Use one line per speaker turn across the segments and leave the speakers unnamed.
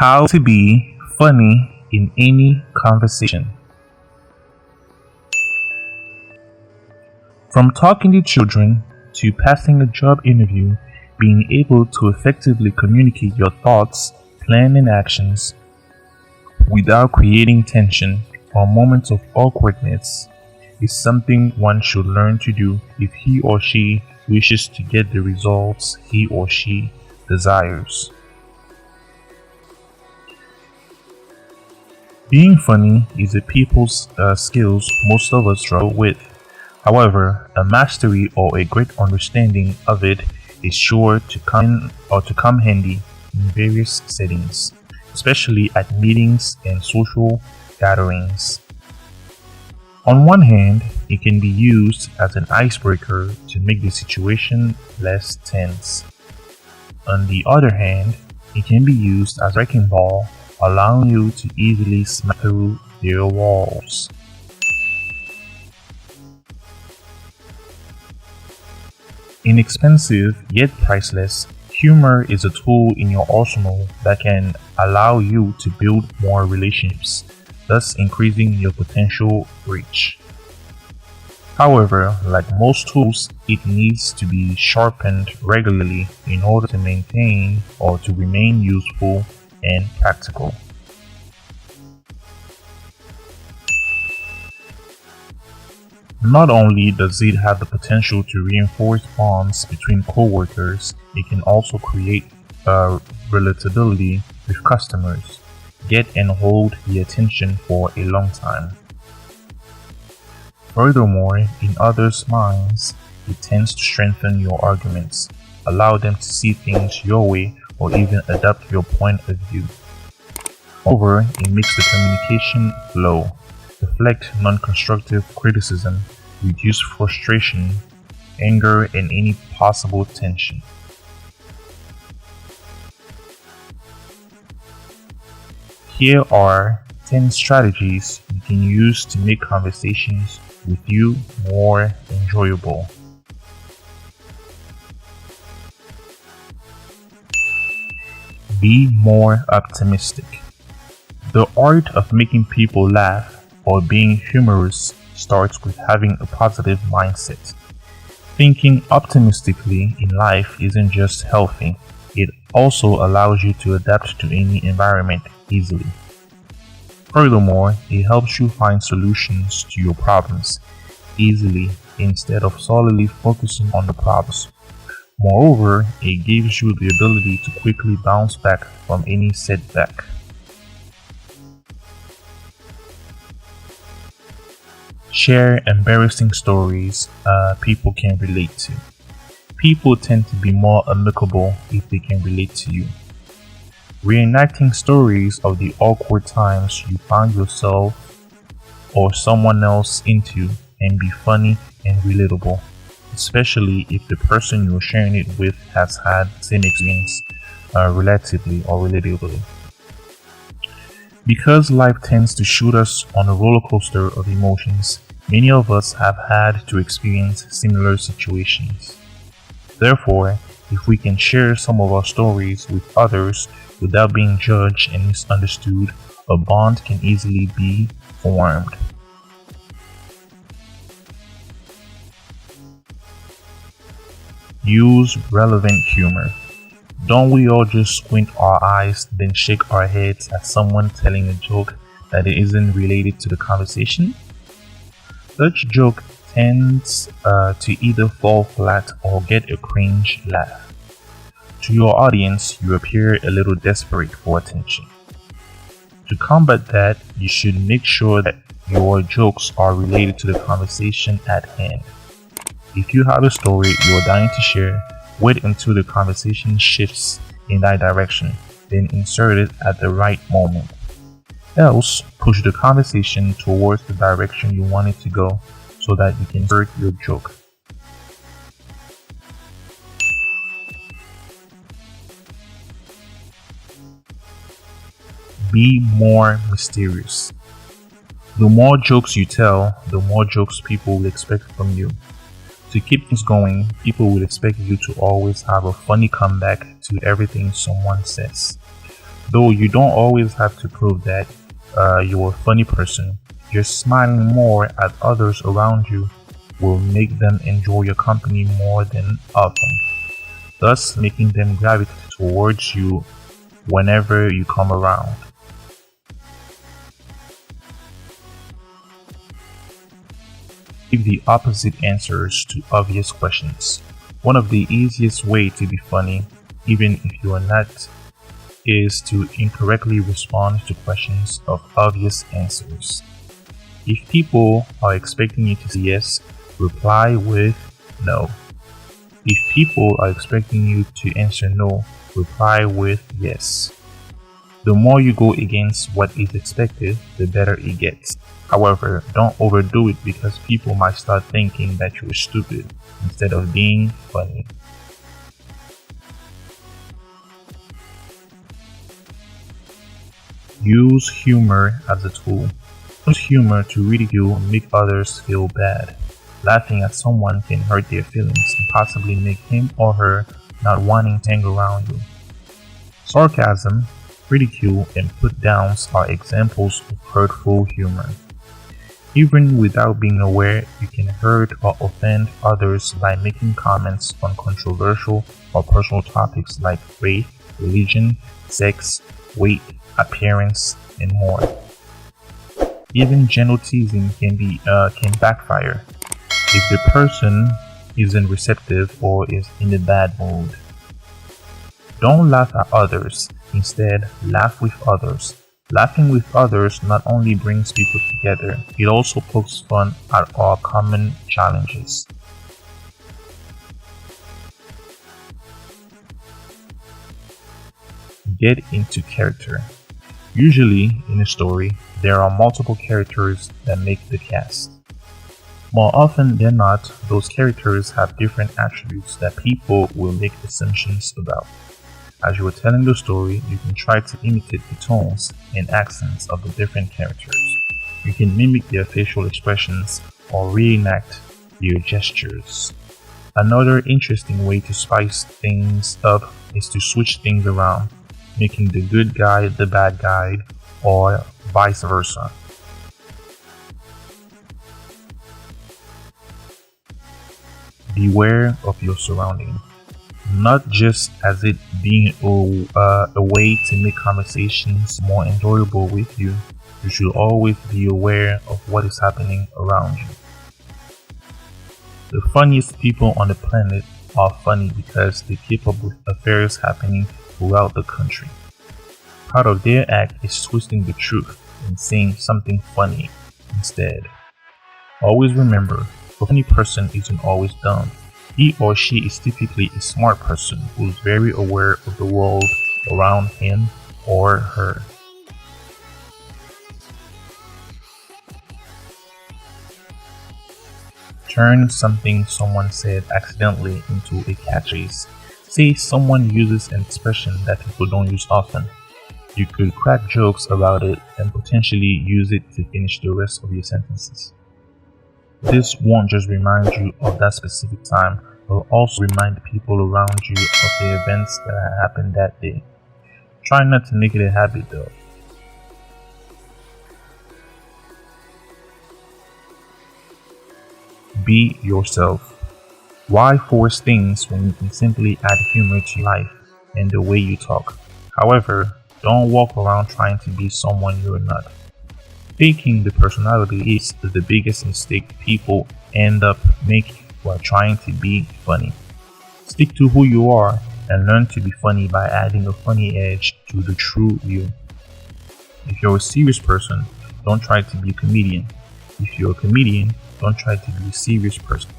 How to be funny in any conversation. From talking to children to passing a job interview, being able to effectively communicate your thoughts, plans, and actions without creating tension or moments of awkwardness is something one should learn to do if he or she wishes to get the results he or she desires. Being funny is a people's skills most of us struggle with. However, a mastery or a great understanding of it is sure to come handy in various settings, especially at meetings and social gatherings. On one hand, it can be used as an icebreaker to make the situation less tense. On the other hand, it can be used as a wrecking ball, allowing you to easily smash through their walls. Inexpensive yet priceless, humor is a tool in your arsenal that can allow you to build more relationships, thus increasing your potential reach. However, like most tools, it needs to be sharpened regularly in order to maintain or to remain useful and practical. Not only does it have the potential to reinforce bonds between coworkers, it can also create relatability with customers, get and hold the attention for a long time. Furthermore, in others' minds, it tends to strengthen your arguments, allow them to see things your way, or even adapt your point of view. Moreover, it makes the communication flow, deflect non-constructive criticism, reduce frustration, anger, and any possible tension. Here are 10 strategies you can use to make conversations with you more enjoyable. Be more optimistic. The art of making people laugh or being humorous starts with having a positive mindset. Thinking optimistically in life isn't just healthy, it also allows you to adapt to any environment easily. Furthermore, it helps you find solutions to your problems easily instead of solely focusing on the problems. Moreover, it gives you the ability to quickly bounce back from any setback. Share embarrassing stories people can relate to. People tend to be more amicable if they can relate to you. Reenacting stories of the awkward times you found yourself or someone else into can be funny and relatable, especially if the person you're sharing it with has had the same experience relatively or relatably. Because life tends to shoot us on a roller coaster of emotions, many of us have had to experience similar situations. Therefore, if we can share some of our stories with others without being judged and misunderstood, a bond can easily be formed. Use relevant humor. Don't we all just squint our eyes, then shake our heads at someone telling a joke that isn't related to the conversation? Such joke tends to either fall flat or get a cringe laugh. To your audience, you appear a little desperate for attention. To combat that, you should make sure that your jokes are related to the conversation at hand. If you have a story you are dying to share, wait until the conversation shifts in that direction, then insert it at the right moment. Else, push the conversation towards the direction you want it to go so that you can insert your joke. Be more mysterious. The more jokes you tell, the more jokes people will expect from you. To keep things going, people will expect you to always have a funny comeback to everything someone says. Though you don't always have to prove that you're a funny person, just smiling more at others around you will make them enjoy your company more than often, thus making them gravitate towards you whenever you come around. Give the opposite answers to obvious questions. One of the easiest ways to be funny, even if you are not, is to incorrectly respond to questions of obvious answers. If people are expecting you to say yes, reply with no. If people are expecting you to answer no, reply with yes. The more you go against what is expected, the better it gets. However, don't overdo it because people might start thinking that you're stupid instead of being funny. Use humor as a tool. Use humor to ridicule and make others feel bad. Laughing at someone can hurt their feelings and possibly make him or her not wanting to hang around you. Sarcasm, ridicule, and put downs are examples of hurtful humor. Even without being aware, you can hurt or offend others by making comments on controversial or personal topics like faith, religion, sex, weight, appearance, and more. Even gentle teasing can backfire if the person isn't receptive or is in a bad mood. Don't laugh at others. Instead, laugh with others. Laughing with others not only brings people together, it also pokes fun at our common challenges. Get into character. Usually, in a story, there are multiple characters that make the cast. More often than not, those characters have different attributes that people will make assumptions about. As you are telling the story, you can try to imitate the tones and accents of the different characters. You can mimic their facial expressions or reenact their gestures. Another interesting way to spice things up is to switch things around, making the good guy the bad guy, or vice versa. Beware of your surroundings. Not just as it being a way to make conversations more enjoyable with you, you should always be aware of what is happening around you. The funniest people on the planet are funny because they keep up with affairs happening throughout the country. Part of their act is twisting the truth and saying something funny instead. Always remember, a funny person isn't always dumb. He or she is typically a smart person who is very aware of the world around him or her. Turn something someone said accidentally into a catchphrase. Say someone uses an expression that people don't use often. You could crack jokes about it and potentially use it to finish the rest of your sentences. This won't just remind you of that specific time, but will also remind people around you of the events that happened that day. Try not to make it a habit though. Be yourself. Why force things when you can simply add humor to life and the way you talk? However, don't walk around trying to be someone you're not. Faking the personality is the biggest mistake people end up making while trying to be funny. Stick to who you are and learn to be funny by adding a funny edge to the true you. If you're a serious person, don't try to be a comedian. If you're a comedian, don't try to be a serious person.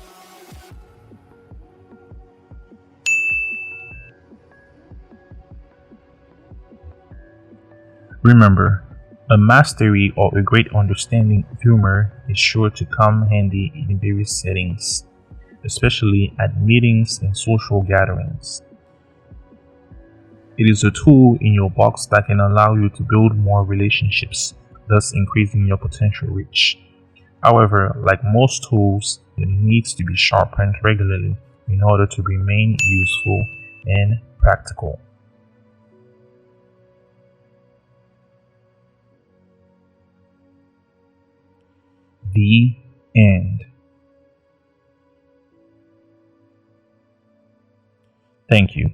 Remember, a mastery or a great understanding of humor is sure to come handy in various settings, especially at meetings and social gatherings. It is a tool in your box that can allow you to build more relationships, thus increasing your potential reach. However, like most tools, it needs to be sharpened regularly in order to remain useful and practical. The end. Thank you.